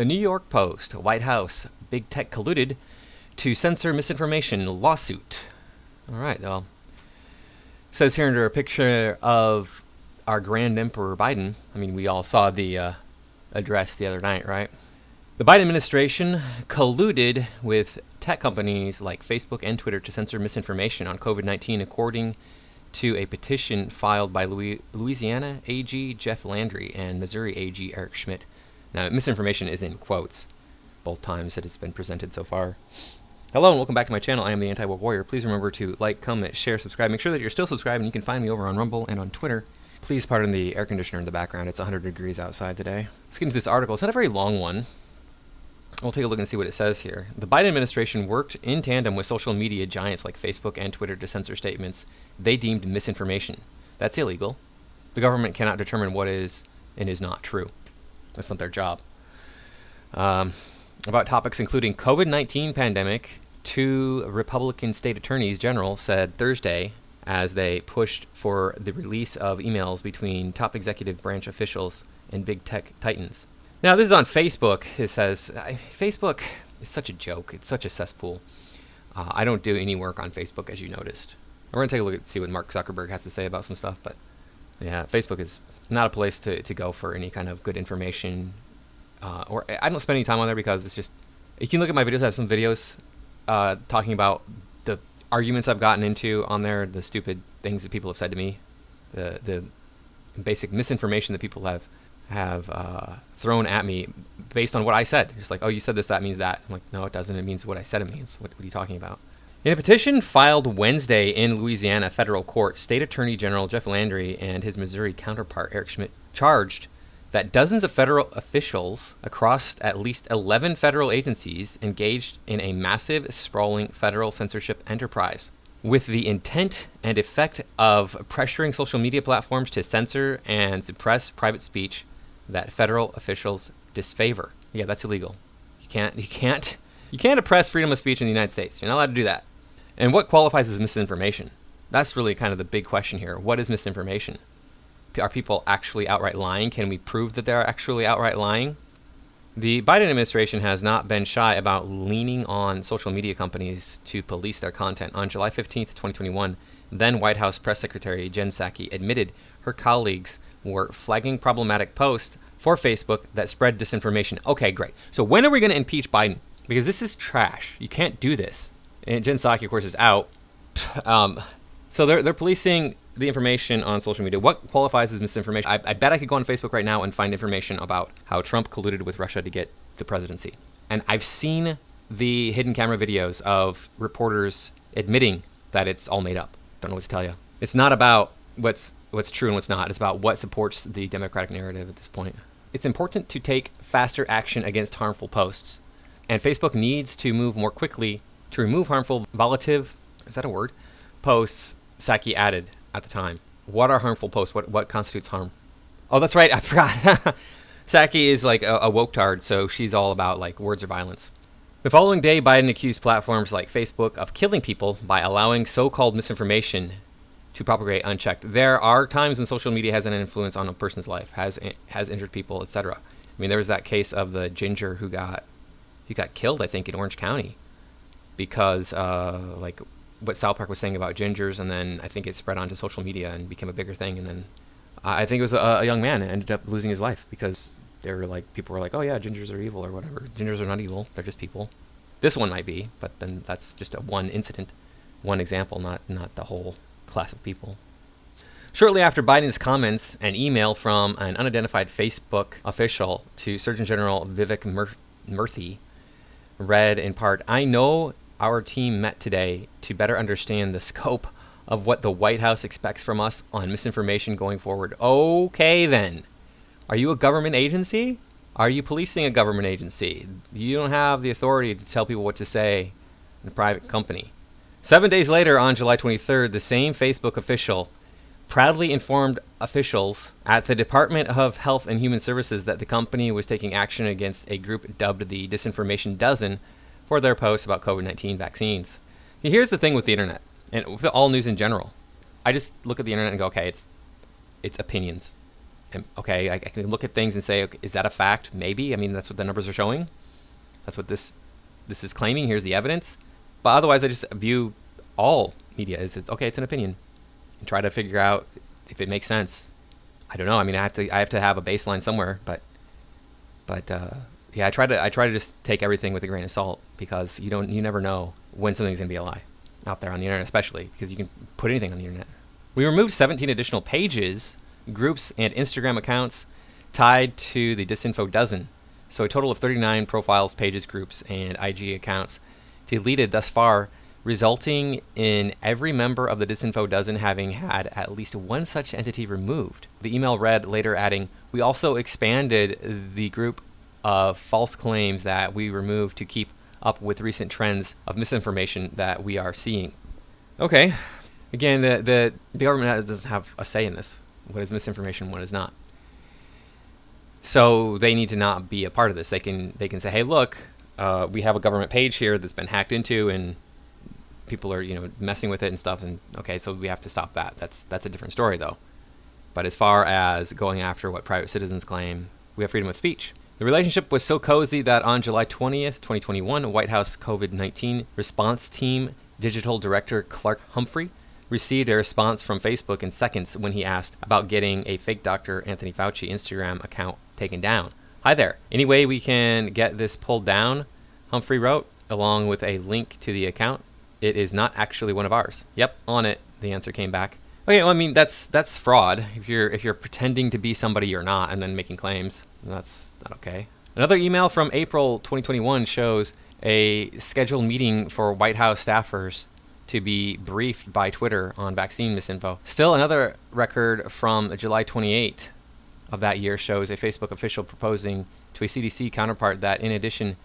The New York Post, White House, Big Tech colluded to censor misinformation lawsuit. All right, well, says here under a picture of our Grand Emperor Biden. I mean, we all saw the address the other night, right? The Biden administration colluded with tech companies like Facebook and Twitter to censor misinformation on COVID-19, according to a petition filed by Louisiana AG Jeff Landry and Missouri AG Eric Schmidt. Now, misinformation is in quotes, both times that it's been presented so far. Hello and welcome back to my channel. I am the Anti-Woke Warrior. Please remember to like, comment, share, subscribe. Make sure that you're still subscribed, and you can find me over on Rumble and on Twitter. Please pardon the air conditioner in the background. It's 100 degrees outside today. Let's get into this article. It's not a very long one. We'll take a look and see what it says here. The Biden administration worked in tandem with social media giants like Facebook and Twitter to censor statements they deemed misinformation. That's illegal. The government cannot determine what is and is not true. That's not their job. About topics including COVID-19 pandemic, two Republican state attorneys general said Thursday as they pushed for the release of emails between top executive branch officials and big tech titans. Now, this is on Facebook. It says, Facebook is such a joke. It's such a cesspool. I don't do any work on Facebook, as you noticed. We're going to take a look and see what Mark Zuckerberg has to say about some stuff. But yeah, Facebook is not a place to go for any kind of good information. Or I don't spend any time on there because it's just, you can look at my videos. I have some videos talking about the arguments I've gotten into on there, the stupid things that people have said to me, the basic misinformation that people have thrown at me based on what I said. Just like, oh, you said this, that means that. I'm like, no, it doesn't. It means what I said it means. What are you talking about? In a petition filed Wednesday in Louisiana federal court, State Attorney General Jeff Landry and his Missouri counterpart Eric Schmidt charged that dozens of federal officials across at least 11 federal agencies engaged in a massive, sprawling federal censorship enterprise with the intent and effect of pressuring social media platforms to censor and suppress private speech that federal officials disfavor. Yeah, that's illegal. You can't oppress freedom of speech in the United States. You're not allowed to do that. And what qualifies as misinformation? That's really kind of the big question here. What is misinformation? Are people actually outright lying? Can we prove that they're actually outright lying? The Biden administration has not been shy about leaning on social media companies to police their content. On July 15th, 2021, then White House Press Secretary Jen Psaki admitted her colleagues were flagging problematic posts for Facebook that spread disinformation. Okay, great. So when are we going to impeach Biden? Because this is trash. You can't do this. And Jen Psaki, of course, is out. So they're policing the information on social media. What qualifies as misinformation? I bet I could go on Facebook right now and find information about how Trump colluded with Russia to get the presidency. And I've seen the hidden camera videos of reporters admitting that it's all made up. Don't know what to tell you. It's not about what's true and what's not. It's about what supports the Democratic narrative at this point. It's important to take faster action against harmful posts. And Facebook needs to move more quickly to remove harmful volative, is that a word? Posts, Psaki added at the time. What are harmful posts? What constitutes harm? Oh, that's right. I forgot. Psaki is like a woke-tard, so she's all about like words or violence. The following day, Biden accused platforms like Facebook of killing people by allowing so-called misinformation to propagate unchecked. There are times when social media has an influence on a person's life, has injured people, etc. I mean, there was that case of the ginger who got killed, I think, in Orange County because like what South Park was saying about gingers, and then I think it spread onto social media and became a bigger thing. And then I think it was a young man that ended up losing his life because people were like, oh yeah, gingers are evil or whatever. Gingers are not evil. They're just people. This one might be, but then that's just one incident, one example, not the whole class of people. Shortly after Biden's comments, an email from an unidentified Facebook official to Surgeon General Vivek Murthy read in part, I know our team met today to better understand the scope of what the White House expects from us on misinformation going forward. Okay then. Are you a government agency? Are you policing a government agency? You don't have the authority to tell people what to say in a private company. 7 days later, on July 23rd, the same Facebook official proudly informed officials at the Department of Health and Human Services that the company was taking action against a group dubbed the Disinformation Dozen for their posts about COVID-19 vaccines. Here's the thing with the internet, and with all news in general. I just look at the internet and go, okay, it's opinions. And, okay, I can look at things and say, okay, is that a fact? Maybe. I mean, that's what the numbers are showing. That's what this is claiming. Here's the evidence. But otherwise, I just view all media as, okay, it's an opinion, and try to figure out if it makes sense. I don't know. I mean, I have to have a baseline somewhere, but yeah, I try to just take everything with a grain of salt, because you never know when something's gonna be a lie out there on the internet, especially because you can put anything on the internet. We removed 17 additional pages, groups, and Instagram accounts tied to the Disinfo Dozen. So a total of 39 profiles, pages, groups, and IG accounts deleted thus far, resulting in every member of the Disinfo Dozen having had at least one such entity removed. The email read, later adding, "We also expanded the group of false claims that we removed to keep up with recent trends of misinformation that we are seeing." Okay. Again, the government doesn't have a say in this. What is misinformation, what is not. So they need to not be a part of this. They can say, hey, look, we have a government page here that's been hacked into, and people are messing with it and stuff. And okay, so we have to stop that. That's a different story, though. But as far as going after what private citizens claim, we have freedom of speech. The relationship was so cozy that on July 20th, 2021, White House COVID-19 response team digital director Clark Humphrey received a response from Facebook in seconds when he asked about getting a fake Dr. Anthony Fauci Instagram account taken down. "Hi there. Any way we can get this pulled down?" Humphrey wrote, along with a link to the account. "It is not actually one of ours." "Yep, on it," the answer came back. Okay, well, I mean, that's fraud. If you're pretending to be somebody you're not and then making claims, that's not okay. Another email from April 2021 shows a scheduled meeting for White House staffers to be briefed by Twitter on vaccine misinfo. Still, another record from July 28 of that year shows a Facebook official proposing to a CDC counterpart that in addition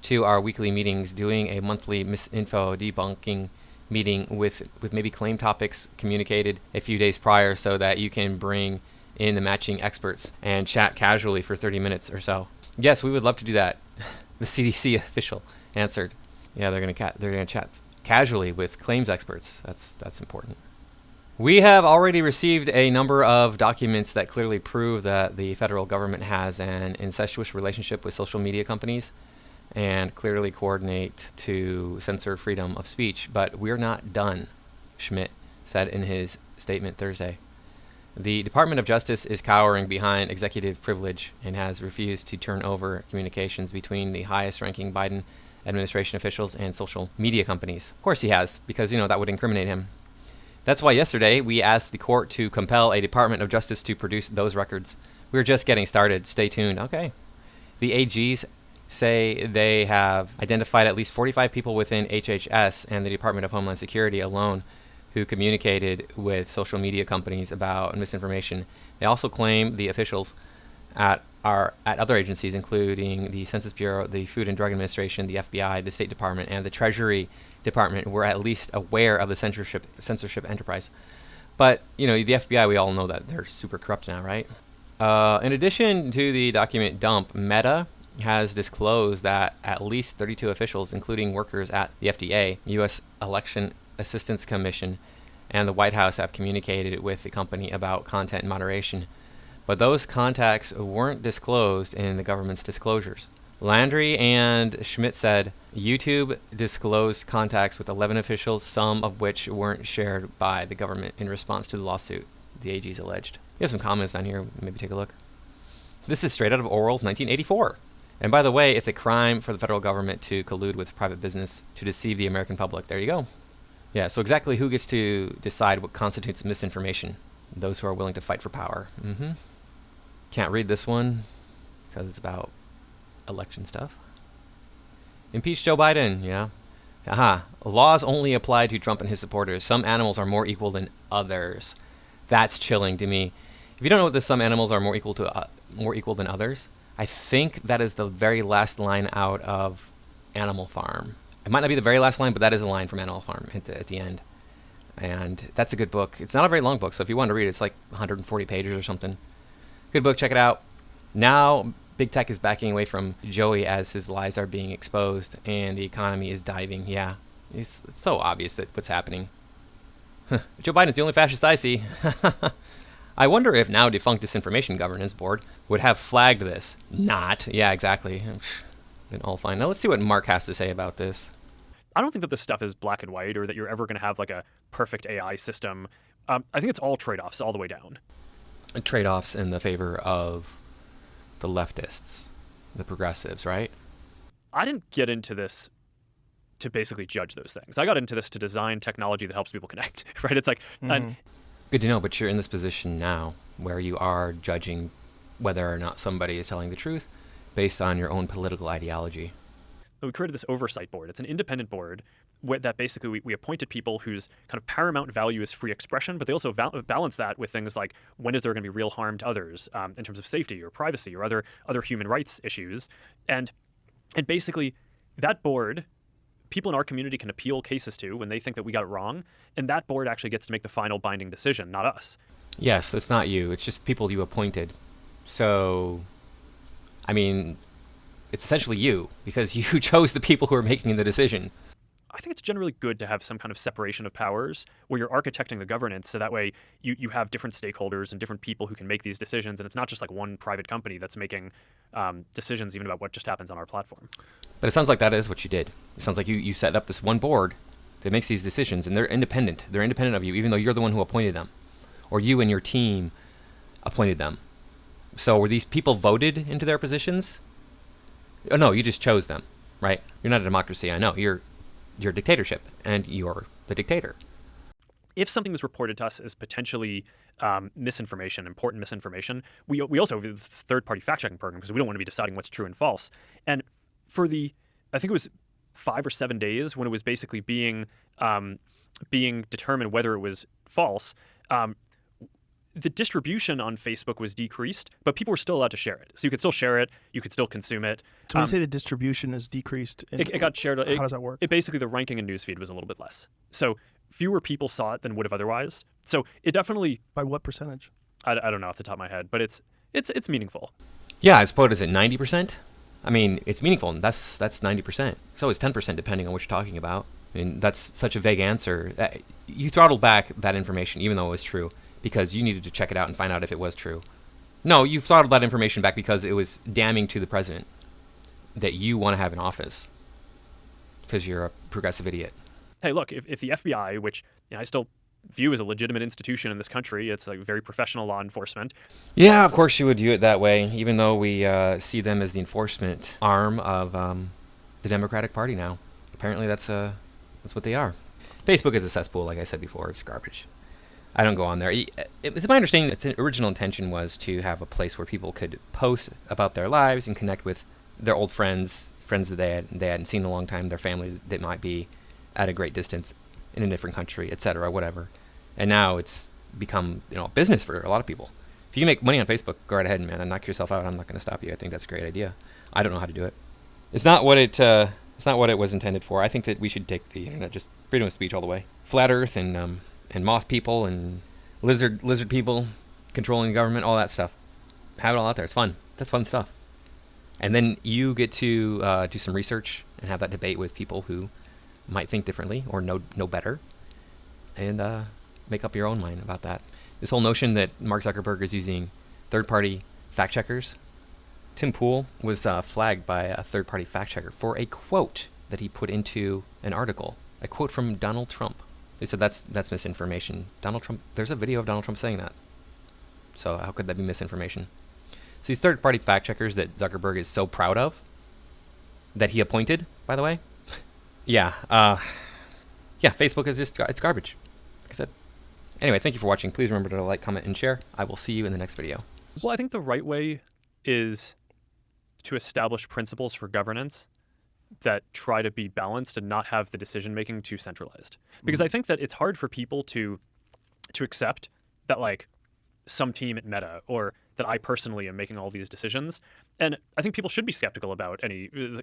to our weekly meetings, doing a monthly misinfo debunking meeting with maybe claim topics communicated a few days prior, so that you can bring in the matching experts and chat casually for 30 minutes or so. "Yes, we would love to do that," the CDC official answered. Yeah, they're gonna chat casually with claims experts. That's important. "We have already received a number of documents that clearly prove that the federal government has an incestuous relationship with social media companies and clearly coordinate to censor freedom of speech, but we're not done," Schmidt said in his statement Thursday. The Department of Justice is cowering behind executive privilege and has refused to turn over communications between the highest-ranking Biden administration officials and social media companies. Of course he has, because that would incriminate him. That's why yesterday we asked the court to compel a Department of Justice to produce those records. "We're just getting started. Stay tuned." Okay. The AGs say they have identified at least 45 people within HHS and the Department of Homeland Security alone who communicated with social media companies about misinformation. They also claim the officials at other agencies, including the Census Bureau, the Food and Drug Administration, the FBI, the State Department, and the Treasury Department, were at least aware of the censorship enterprise. But the FBI, we all know that they're super corrupt now, right? In addition to the document dump, Meta has disclosed that at least 32 officials, including workers at the FDA, U.S. Election Assistance Commission, and the White House, have communicated with the company about content moderation. But those contacts weren't disclosed in the government's disclosures. Landry and Schmidt said YouTube disclosed contacts with 11 officials, some of which weren't shared by the government in response to the lawsuit, the AGs alleged. You have some comments on here. Maybe take a look. This is straight out of Orwell's 1984. And by the way, it's a crime for the federal government to collude with private business to deceive the American public. There you go. Yeah, so exactly who gets to decide what constitutes misinformation? Those who are willing to fight for power. Can't read this one because it's about election stuff. Impeach Joe Biden. Yeah. Laws only apply to Trump and his supporters. Some animals are more equal than others. That's chilling to me. If you don't know what some animals are more equal than others, I think that is the very last line out of Animal Farm. It might not be the very last line, but that is a line from Animal Farm at the end. And that's a good book. It's not a very long book, so if you want to read it, it's like 140 pages or something. Good book, check it out. Now, big tech is backing away from Joey as his lies are being exposed and the economy is diving. Yeah, it's so obvious that what's happening. Joe Biden's the only fascist I see. I wonder if now defunct Disinformation Governance Board would have flagged this. Not. Yeah, exactly. Been all fine. Now let's see what Mark has to say about this. I don't think that this stuff is black and white or that you're ever going to have like a perfect AI system. I think it's all trade-offs all the way down. Trade-offs in the favor of the leftists, the progressives, right? I didn't get into this to basically judge those things. I got into this to design technology that helps people connect, right? It's like, and Good to know, but you're in this position now where you are judging whether or not somebody is telling the truth based on your own political ideology. we created this oversight board. It's an independent board that basically we appointed people whose kind of paramount value is free expression, but they also balance that with things like when is there going to be real harm to others in terms of safety or privacy or other human rights issues. And basically that board, people in our community can appeal cases to when they think that we got it wrong, and that board actually gets to make the final binding decision, not us. Yes, it's not you. It's just people you appointed. So, I mean, it's essentially you because you chose the people who are making the decision. I think it's generally good to have some kind of separation of powers where you're architecting the governance so that way you have different stakeholders and different people who can make these decisions, and it's not just like one private company that's making decisions even about what just happens on our platform. But it sounds like that is what you did. It sounds like you set up this one board that makes these decisions, and they're independent. They're independent of you, even though you're the one who appointed them, or you and your team appointed them. So were these people voted into their positions? Oh, no, you just chose them, right? You're not a democracy, I know. You're a dictatorship, and you're the dictator. If something is reported to us as potentially misinformation, important misinformation, we also have this third-party fact-checking program because we don't want to be deciding what's true and false. And for I think it was 5 or 7 days when it was basically being determined whether it was false, the distribution on Facebook was decreased, but people were still allowed to share it. So you could still share it, you could still consume it. So when you say the distribution is decreased, it got shared. How does that work? It basically, the ranking in newsfeed was a little bit less. So fewer people saw it than would have otherwise. So it definitely... By what percentage? I don't know off the top of my head, but it's meaningful. Yeah, I suppose, is it 90%? I mean, it's meaningful, and that's 90%. So it's 10% depending on what you're talking about. I mean, that's such a vague answer. You throttled back that information, even though it was true, because you needed to check it out and find out if it was true. No, you throttled that information back because it was damning to the president that you want to have in office because you're a progressive idiot. Hey, look, if the FBI, which I still view as a legitimate institution in this country, it's like very professional law enforcement. Yeah, of course you would view it that way, even though we see them as the enforcement arm of the Democratic Party now. Apparently that's what they are. Facebook is a cesspool, like I said before. It's garbage. I don't go on there. It's my understanding that its original intention was to have a place where people could post about their lives and connect with their old friends that they hadn't seen in a long time, their family that might be at a great distance in a different country, etc., whatever. And now it's become a business for a lot of people. If you can make money on Facebook, go right ahead, man, and knock yourself out. I'm not going to stop you. I think that's a great idea. I don't know how to do it. It's not what it was intended for. I think that we should take the internet just freedom of speech all the way. Flat Earth and moth people and lizard people controlling the government, all that stuff. Have it all out there. It's fun. That's fun stuff. And then you get to do some research and have that debate with people who might think differently or know better, and make up your own mind about that. This whole notion that Mark Zuckerberg is using third-party fact checkers. Tim Pool was flagged by a third-party fact checker for a quote that he put into an article, a quote from Donald Trump. They said that's misinformation. Donald Trump, there's a video of Donald Trump saying that. So how could that be misinformation? So these third-party fact checkers that Zuckerberg is so proud of, that he appointed, by the way. Yeah, Facebook is it's garbage, like I said. Anyway, thank you for watching. Please remember to like, comment, and share. I will see you in the next video. Well, I think the right way is to establish principles for governance that try to be balanced and not have the decision-making too centralized. Because I think that it's hard for people to accept that, like, some team at Meta or that I personally am making all these decisions. And I think people should be skeptical about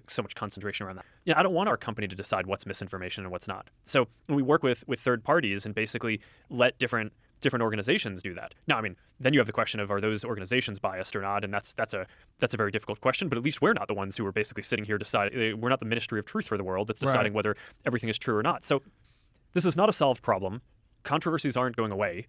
so much concentration around that. I don't want our company to decide what's misinformation and what's not. So when we work with third parties and basically let different organizations do that. Now, I mean, then you have the question of, are those organizations biased or not? And that's a very difficult question, but at least we're not the ones who are basically sitting here deciding. We're not the Ministry of Truth for the world that's deciding whether everything is true or not. So this is not a solved problem. Controversies aren't going away.